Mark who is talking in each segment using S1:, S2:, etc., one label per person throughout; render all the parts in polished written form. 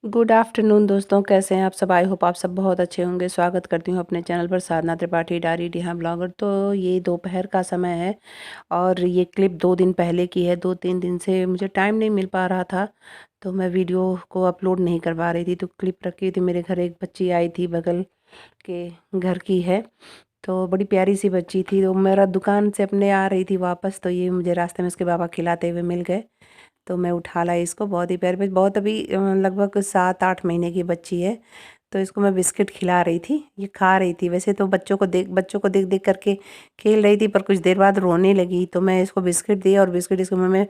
S1: Good afternoon दोस्तों, कैसे हैं आप सब। आई होप आप सब बहुत अच्छे होंगे। स्वागत करती हूँ अपने चैनल पर साधना त्रिपाठी डायरी डिहा ब्लॉगर। तो ये दोपहर का समय है और ये क्लिप 2 दिन पहले की है। 2-3 दिन से मुझे टाइम नहीं मिल पा रहा था तो मैं वीडियो को अपलोड नहीं कर पा रही थी। तो क्लिप रखी थी। मेरे घर एक बच्ची आई थी, बगल के घर की है, तो बड़ी प्यारी सी बच्ची थी। तो मेरा दुकान से अपने आ रही थी वापस, तो ये मुझे रास्ते में उसके बाबा खिलाते हुए मिल गए, तो मैं उठा लाई इसको। बहुत ही प्यारी, बहुत अभी लगभग 7-8 महीने की बच्ची है। तो इसको मैं बिस्किट खिला रही थी, ये खा रही थी। वैसे तो बच्चों को देख देख करके खेल रही थी, पर कुछ देर बाद रोने लगी, तो मैं इसको बिस्किट दी और बिस्किट इसको मुँह में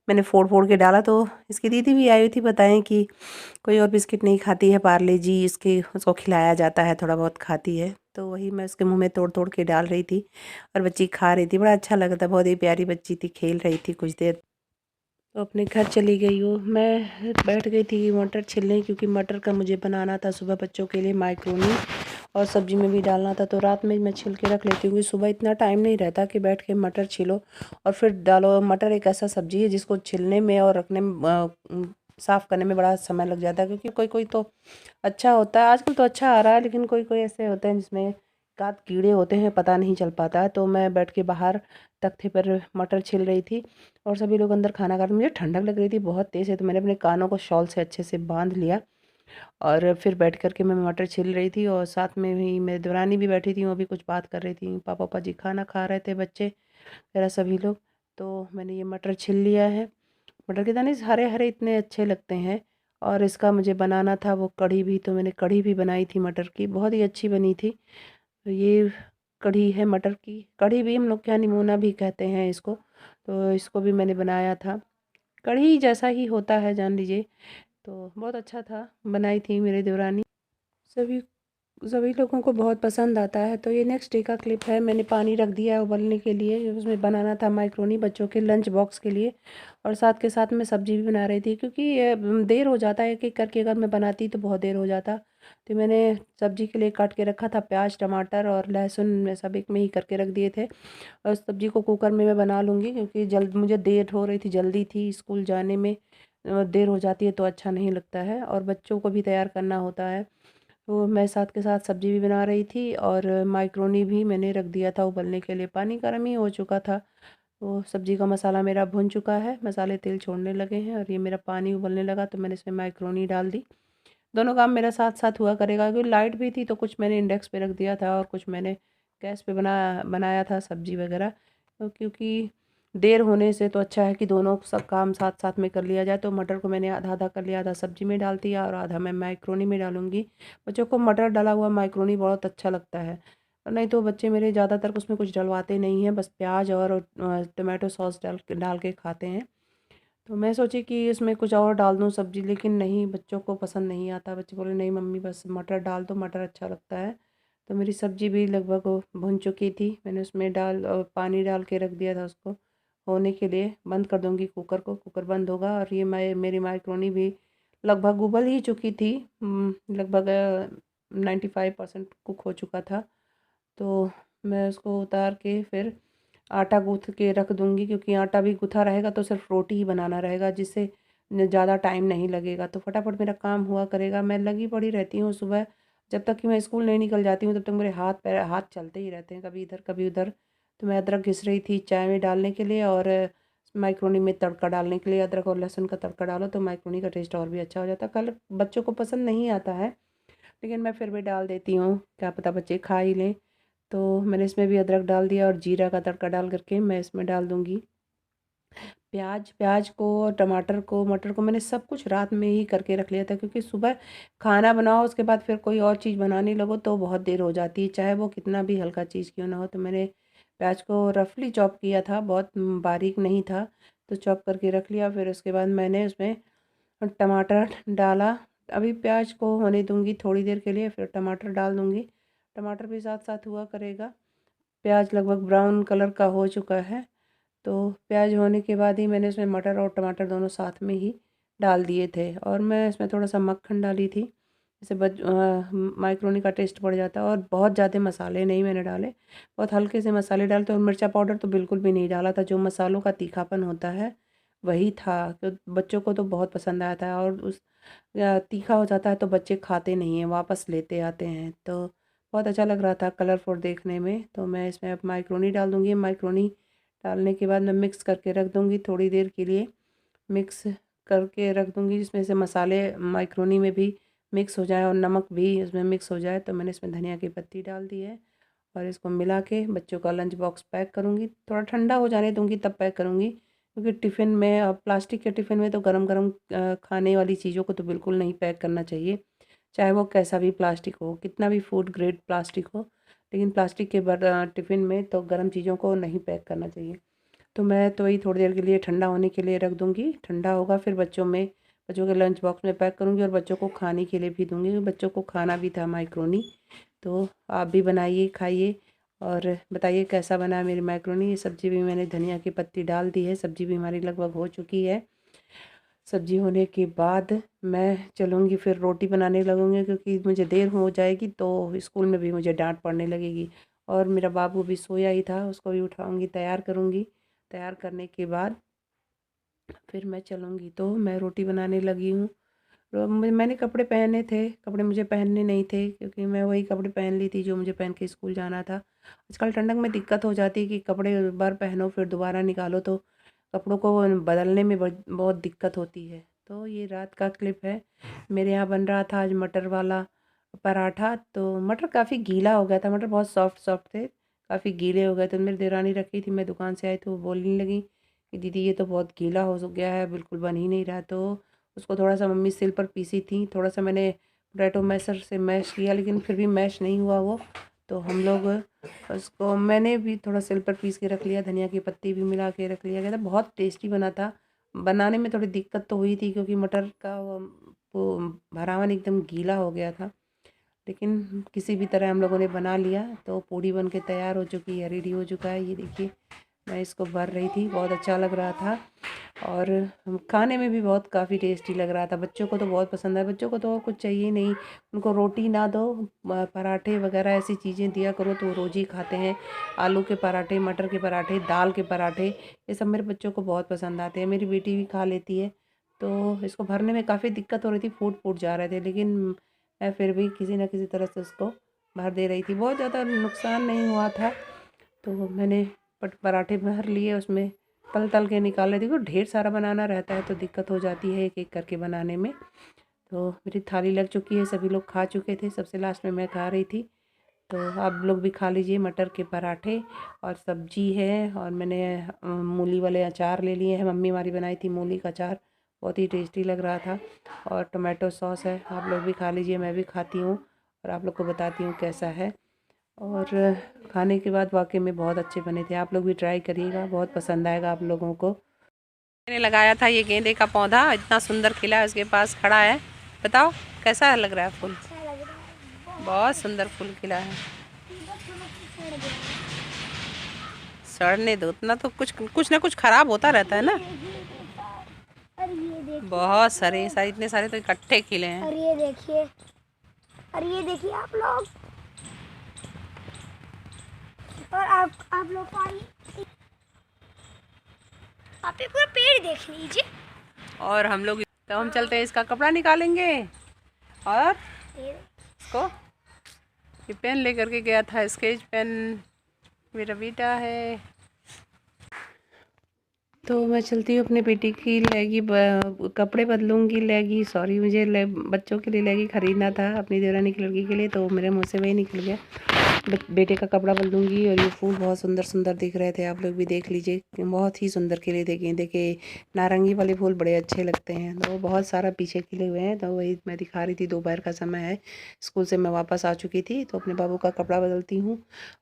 S1: मैंने फोड़ फोड़ के डाला। तो इसकी दीदी भी आई हुई थी, बताएं कि कोई और बिस्किट नहीं खाती है, पार्ले जी इसके उसको खिलाया जाता है, थोड़ा बहुत खाती है। तो वही मैं उसके मुंह में तोड़ तोड़ के डाल रही थी और बच्ची खा रही थी। बड़ा अच्छा लगा था, बहुत ही प्यारी बच्ची थी, खेल रही थी कुछ देर। तो अपने घर चली गई हूँ। मैं बैठ गई थी मटर छिलने, क्योंकि मटर का मुझे बनाना था सुबह बच्चों के लिए माइक्रोनी, और सब्जी में भी डालना था। तो रात में मैं छिल के रख लेती हूँ, सुबह इतना टाइम नहीं रहता कि बैठ के मटर छिलो और फिर डालो। मटर एक ऐसा सब्जी है जिसको छिलने में और रखने में साफ़ करने में बड़ा समय लग जाता है, क्योंकि कोई कोई तो अच्छा होता है, आजकल तो अच्छा आ रहा है, लेकिन कोई कोई ऐसे होते हैं जिसमें एकाध कीड़े होते हैं, पता नहीं चल पाता है। तो मैं बैठ के बाहर तख्ते पर मटर छिल रही थी और सभी लोग अंदर खाना खा रहे थे। मुझे ठंडक लग रही थी बहुत तेज़ है, तो मैंने अपने कानों को शॉल से अच्छे से बांध लिया और फिर बैठ कर के मैं मटर छिल रही थी। और साथ में ही मेरी देवरानी भी बैठी थी, वो भी कुछ बात कर रही थी। पापा पापा जी खाना खा रहे थे, बच्चे वगैरह सभी लोग। तो मैंने ये मटर छिल लिया है। मटर के दाने हरे हरे इतने अच्छे लगते हैं। और इसका मुझे बनाना था वो कढ़ी भी, तो मैंने कढ़ी भी बनाई थी मटर की, बहुत ही अच्छी बनी थी। तो ये कढ़ी है मटर की। कढ़ी भी हम लोग क्या निमोना भी कहते हैं इसको। तो इसको भी मैंने बनाया था, कढ़ी जैसा ही होता है जान लीजिए। तो बहुत अच्छा था, बनाई थी मेरी देवरानी। सभी सभी लोगों को बहुत पसंद आता है। तो ये नेक्स्ट डे का क्लिप है। मैंने पानी रख दिया है उबलने के लिए, उसमें बनाना था माइक्रोनी बच्चों के लंच बॉक्स के लिए, और साथ के साथ मैं सब्जी भी बना रही थी, क्योंकि ये देर हो जाता है, एक एक करके अगर मैं बनाती तो बहुत देर हो जाता। तो मैंने सब्जी के लिए काट के रखा था प्याज टमाटर और लहसुन, मैं सब एक में ही करके रख दिए थे। और सब्जी को कुकर में मैं बना लूँगी, क्योंकि जल्द मुझे देर हो रही थी, जल्दी थी स्कूल जाने में। देर हो जाती है तो अच्छा नहीं लगता है, और बच्चों को भी तैयार करना होता है। तो मैं साथ के साथ सब्जी भी बना रही थी और माइक्रोनी भी मैंने रख दिया था उबलने के लिए। पानी गर्म ही हो चुका था, तो सब्जी का मसाला मेरा भुन चुका है, मसाले तेल छोड़ने लगे हैं और ये मेरा पानी उबलने लगा, तो मैंने इसमें माइक्रोनी डाल दी। दोनों काम मेरा साथ साथ हुआ करेगा, क्योंकि लाइट भी थी, तो कुछ मैंने इंडेक्स पे रख दिया था और कुछ मैंने गैस पे बनाया था सब्जी वगैरह। तो क्योंकि देर होने से तो अच्छा है कि दोनों सब काम साथ साथ में कर लिया जाए। तो मटर को मैंने आधा आधा कर लिया, आधा सब्जी में डाल दिया और आधा मैं माइक्रोनी में डालूंगी। बच्चों को मटर डाला हुआ माइक्रोनी बहुत अच्छा लगता है। और नहीं तो बच्चे मेरे ज़्यादातर उसमें कुछ डलवाते नहीं हैं, बस प्याज और टमाटो सॉस डाल के खाते हैं। तो मैं सोची कि इसमें कुछ और डाल दूँ सब्ज़ी, लेकिन नहीं, बच्चों को पसंद नहीं आता। बच्चे बोले नहीं मम्मी बस मटर डाल दो, मटर अच्छा लगता है। तो मेरी सब्ज़ी भी लगभग वो भुन चुकी थी, मैंने उसमें पानी डाल के रख दिया था उसको होने के लिए। बंद कर दूँगी कुकर को, कुकर बंद होगा और ये मेरी माइक्रोनी भी लगभग उबल ही चुकी थी। लगभग 95% कुक हो चुका था। तो मैं उसको उतार के फिर आटा गूँथ के रख दूँगी, क्योंकि आटा भी गूँथा रहेगा तो सिर्फ रोटी ही बनाना रहेगा, जिससे ज़्यादा टाइम नहीं लगेगा, तो फटाफट मेरा काम हुआ करेगा। मैं लगी पड़ी रहती हूँ सुबह, जब तक कि मैं स्कूल नहीं निकल जाती हूँ तब तक मेरे हाथ पैर हाथ चलते ही रहते हैं, कभी इधर कभी उधर। तो मैं अदरक घिस रही थी चाय में डालने के लिए, और माइक्रोनी में तड़का डालने के लिए। अदरक और लहसुन का तड़का डालो तो माइक्रोनी का टेस्ट और भी अच्छा हो जाता है। कल बच्चों को पसंद नहीं आता है, लेकिन मैं फिर भी डाल देती हूँ, क्या पता बच्चे खा ही लें। तो मैंने इसमें भी अदरक डाल दिया और जीरा का तड़का डाल करके मैं इसमें डाल दूँगी प्याज को और टमाटर को, मटर को। मैंने सब कुछ रात में ही करके रख लिया था, क्योंकि सुबह खाना बनाओ उसके बाद फिर कोई और चीज़ बनाने लगो तो बहुत देर हो जाती है, चाहे वो कितना भी हल्का चीज़ क्यों ना हो। तो मैंने प्याज को रफली चॉप किया था, बहुत बारीक नहीं था, तो चॉप करके रख लिया। फिर उसके बाद मैंने उसमें टमाटर डाला। अभी प्याज को होने दूंगी थोड़ी देर के लिए, फिर टमाटर डाल दूंगी। टमाटर भी साथ साथ हुआ करेगा। प्याज लगभग ब्राउन कलर का हो चुका है, तो प्याज होने के बाद ही मैंने इसमें मटर और टमाटर दोनों साथ में ही डाल दिए थे, और मैं इसमें थोड़ा सा मक्खन डाली थी, जैसे माइक्रोनी का टेस्ट बढ़ जाता है। और बहुत ज़्यादा मसाले नहीं मैंने डाले, बहुत हल्के से मसाले डालते, और मिर्चा पाउडर तो बिल्कुल भी नहीं डाला था। जो मसालों का तीखापन होता है वही था। तो बच्चों को तो बहुत पसंद आया था, और तीखा हो जाता है तो बच्चे खाते नहीं हैं, वापस लेते आते हैं। तो बहुत अच्छा लग रहा था कलरफुल देखने में। तो मैं इसमें अब माइक्रोनी डाल दूँगी। माइक्रोनी डालने के बाद मैं मिक्स करके रख दूँगी थोड़ी देर के लिए। मिक्स करके रख दूँगी जिसमें से मसाले माइक्रोनी में भी मिक्स हो जाए और नमक भी इसमें मिक्स हो जाए। तो मैंने इसमें धनिया की पत्ती डाल दी है और इसको मिला के बच्चों का लंच बॉक्स पैक करूँगी। थोड़ा ठंडा हो जाने दूँगी तब पैक करूँगी, क्योंकि टिफ़िन में प्लास्टिक के टिफ़िन में तो गरम-गरम खाने वाली चीज़ों को तो बिल्कुल नहीं पैक करना चाहिए, चाहे वो कैसा भी प्लास्टिक हो, कितना भी फूड ग्रेड प्लास्टिक हो। लेकिन प्लास्टिक के टिफ़िन में तो गरम चीज़ों को नहीं पैक करना चाहिए। तो मैं तो वही थोड़ी देर के लिए ठंडा होने के लिए रख दूँगी। ठंडा होगा फिर बच्चों के लंच बॉक्स में पैक करूँगी और बच्चों को खाने के लिए भी दूँगी, क्योंकि बच्चों को खाना भी था मैक्रोनी। तो आप भी बनाइए, खाइए और बताइए कैसा बना है मेरी मैक्रोनी। ये सब्ज़ी भी मैंने धनिया की पत्ती डाल दी है। सब्ज़ी भी हमारी लगभग हो चुकी है। सब्ज़ी होने के बाद मैं चलूँगी फिर रोटी बनाने लगूँगी, क्योंकि मुझे देर हो जाएगी तो स्कूल में भी मुझे डाँट पड़ने लगेगी। और मेरा बाबू भी सोया ही था, उसको भी उठाऊँगी, तैयार करूँगी। तैयार करने के बाद फिर मैं चलूँगी। तो मैं रोटी बनाने लगी हूँ। मैंने कपड़े पहने थे, कपड़े मुझे पहनने नहीं थे, क्योंकि मैं वही कपड़े पहन ली थी जो मुझे पहन के स्कूल जाना था। आजकल ठंडक में दिक्कत हो जाती है कि कपड़े एक बार पहनो फिर दोबारा निकालो, तो कपड़ों को बदलने में बहुत दिक्कत होती है। तो ये रात का क्लिप है। मेरे यहाँ बन रहा था आज मटर वाला पराठा। तो मटर काफ़ी गीला हो गया था, मटर बहुत सॉफ्ट सॉफ्ट थे, काफ़ी गीले हो गए। तो मेरी देवरानी रखी थी, मैं दुकान से आई तो वो बोलने लगी कि दीदी ये तो बहुत गीला हो गया है, बिल्कुल बन ही नहीं रहा। तो उसको थोड़ा-सा मम्मी सिल पर पीसी थी, थोड़ा-सा मैंने पोटैटो मैशर से मैश किया, लेकिन फिर भी मैश नहीं हुआ वो। तो हम लोग उसको मैंने भी थोड़ा सिल पर पीस के रख लिया, धनिया की पत्ती भी मिला के रख लिया गया था। बहुत टेस्टी बना था। बनाने में थोड़ी दिक्कत तो हुई थी, क्योंकि मटर का वो भरावन एकदम गीला हो गया था। लेकिन किसी भी तरह हम लोगों ने बना लिया। तो पूड़ी बन के तैयार हो चुकी है, रेडी हो चुका है। ये देखिए मैं इसको भर रही थी, बहुत अच्छा लग रहा था और खाने में भी बहुत काफ़ी टेस्टी लग रहा था। बच्चों को तो बहुत पसंद है, बच्चों को तो और कुछ चाहिए नहीं। उनको रोटी ना दो, पराठे वगैरह ऐसी चीज़ें दिया करो तो वो रोज़ ही खाते हैं। आलू के पराठे, मटर के पराठे, दाल के पराठे, ये सब मेरे बच्चों को बहुत पसंद आते हैं। मेरी बेटी भी खा लेती है। तो इसको भरने में काफ़ी दिक्कत हो रही थी, फूट-फूट जा रहे थे, लेकिन मैं फिर भी किसी न किसी तरह से उसको भर दे रही थी। बहुत ज़्यादा नुकसान नहीं हुआ था। तो मैंने पराठे भर लिए, उसमें तल तल के निकाल रही थी। क्योंकि ढेर सारा बनाना रहता है तो दिक्कत हो जाती है एक एक करके बनाने में। तो मेरी थाली लग चुकी है, सभी लोग खा चुके थे, सबसे लास्ट में मैं खा रही थी। तो आप लोग भी खा लीजिए मटर के पराठे और सब्जी है। और मैंने मूली वाले अचार ले लिए हैं, मम्मी हमारी बनाई थी मूली का अचार, बहुत ही टेस्टी लग रहा था। और टोमेटो सॉस है, आप लोग भी खा लीजिए, मैं भी खाती हूँ और आप लोग को बताती हूँ कैसा है। और खाने के बाद वाकई में बहुत अच्छे बने थे। आप लोग भी ट्राई करिएगा, बहुत पसंद आएगा आप लोगों को। मैंने लगाया था ये गेंदे का पौधा, इतना सुंदर खिला है, उसके पास खड़ा है। बताओ कैसा लग रहा है फूल? बहुत सुंदर फूल खिला है। सड़ने दो, उतना तो कुछ ना कुछ खराब होता रहता है ना। बहुत सारे इतने सारे तो इकट्ठे खिले हैं।
S2: और ये देखिए, आप लोग, और आप लोग को आप पूरा पेड़ देख लीजिए।
S1: और हम लोग तो हम चलते हैं, इसका कपड़ा निकालेंगे। और इसको ये पेन लेकर के गया था, स्केच पेन, मेरा बेटा है। तो मैं चलती हूँ अपने बेटी की लेगी कपड़े बदलूँगी। लेगी, सॉरी, मुझे बच्चों के लिए लेगी ख़रीदना था अपनी देवरानी की लड़की के लिए, तो मेरे मुँह से वही निकल गया। बेटे का कपड़ा बदलूँगी। और ये फूल बहुत सुंदर सुंदर दिख रहे थे, आप लोग भी देख लीजिए, बहुत ही सुंदर खिले थे गेंदे के। नारंगी वाले फूल बड़े अच्छे लगते हैं। तो बहुत सारा पीछे खिले हुए हैं, तो वही मैं दिखा रही थी। दोपहर का समय है, स्कूल से मैं वापस आ चुकी थी, तो अपने बाबू का कपड़ा बदलती हूँ।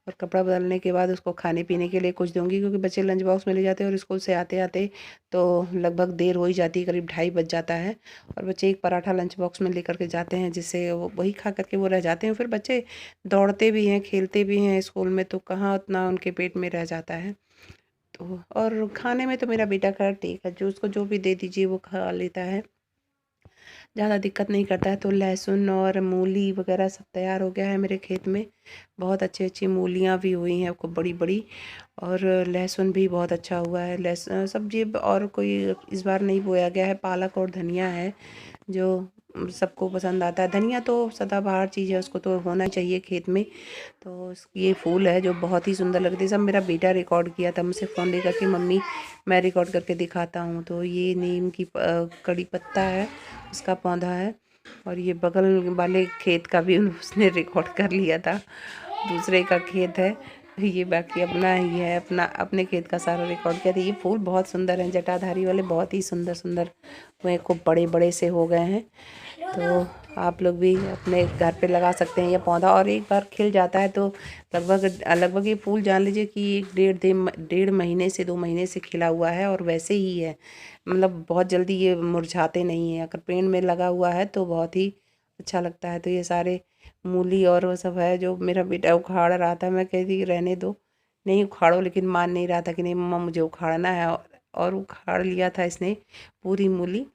S1: और कपड़ा बदलने के बाद उसको खाने पीने के लिए कुछ दूँगी, क्योंकि बच्चे लंच बॉक्स में ले जाते हैं और स्कूल से आते आते तो लगभग देर हो ही जाती है, करीब 2:30 बज जाता है। और बच्चे एक पराठा लंच बॉक्स में लेकर के जाते हैं, जिससे वो वही खा करके वो रह जाते हैं। फिर बच्चे दौड़ते भी हैं, खेलते भी हैं स्कूल में, तो कहाँ उतना उनके पेट में रह जाता है। तो और खाने में तो मेरा बेटा का ठीक है, जो उसको जो भी दे दीजिए वो खा लेता है। ज़्यादा दिक्कत नहीं करता है। तो लहसुन और मूली वगैरह सब तैयार हो गया है मेरे खेत में। बहुत अच्छी-अच्छी मूलियाँ भी हुई हैं खूब बड़ी-बड़ी, और लहसुन भी बहुत अच्छा हुआ है। सब्ज़ी और कोई इस बार नहीं बोया गया है। पालक और धनिया है जो सबको पसंद आता है। धनिया तो सदाबहार चीज़ है, उसको तो होना ही चाहिए खेत में। तो ये फूल है जो बहुत ही सुंदर लगते हैं। सब मेरा बेटा रिकॉर्ड किया था, मुझसे फ़ोन लेकर कि मम्मी मैं रिकॉर्ड करके दिखाता हूँ। तो ये नीम की कड़ी पत्ता है, उसका पौधा है। और ये बगल वाले खेत का भी उसने रिकॉर्ड कर लिया था, दूसरे का खेत है। ये बाकी अपना ही है, अपना अपने खेत का सारा रिकॉर्ड किया था। ये फूल बहुत सुंदर हैं, जटाधारी वाले बहुत ही सुंदर सुंदर हुए, खूब बड़े बड़े से हो गए हैं। तो आप लोग भी अपने घर पे लगा सकते हैं ये पौधा, और एक बार खिल जाता है तो लगभग लगभग ये फूल जान लीजिए कि एक डेढ़ महीने से 2 महीने से खिला हुआ है, और वैसे ही है। मतलब बहुत जल्दी ये मुरझाते नहीं हैं। अगर पेड़ में लगा हुआ है तो बहुत ही अच्छा लगता है। तो ये सारे मूली और वो सब है जो मेरा बेटा उखाड़ रहा था। मैं कहती कि रहने दो, नहीं उखाड़ो, लेकिन मान नहीं रहा था कि नहीं मम्मा मुझे उखाड़ना है, और उखाड़ लिया था इसने पूरी मूली।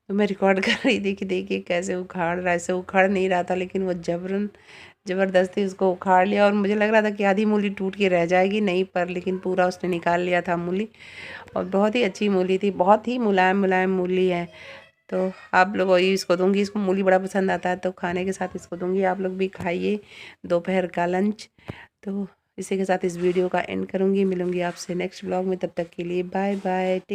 S1: तो मैं रिकॉर्ड कर रही थी कि देखिए कैसे उखाड़ रहा है। ऐसे उखाड़ नहीं रहा था, लेकिन वो ज़बरदस्ती उसको उखाड़ लिया, और मुझे लग रहा था कि आधी मूली टूट के रह जाएगी, नहीं पर लेकिन पूरा उसने निकाल लिया था मूली। और बहुत ही अच्छी मूली थी, बहुत ही मुलायम मुलायम मूली है। तो आप लोग वही इसको दूंगी, इसको मूली बड़ा पसंद आता है, तो खाने के साथ इसको दूंगी। आप लोग भी खाइए दोपहर का लंच। तो इसी के साथ इस वीडियो का एंड करूंगी। मिलूंगी आपसे नेक्स्ट ब्लॉग में, तब तक के लिए बाय बाय।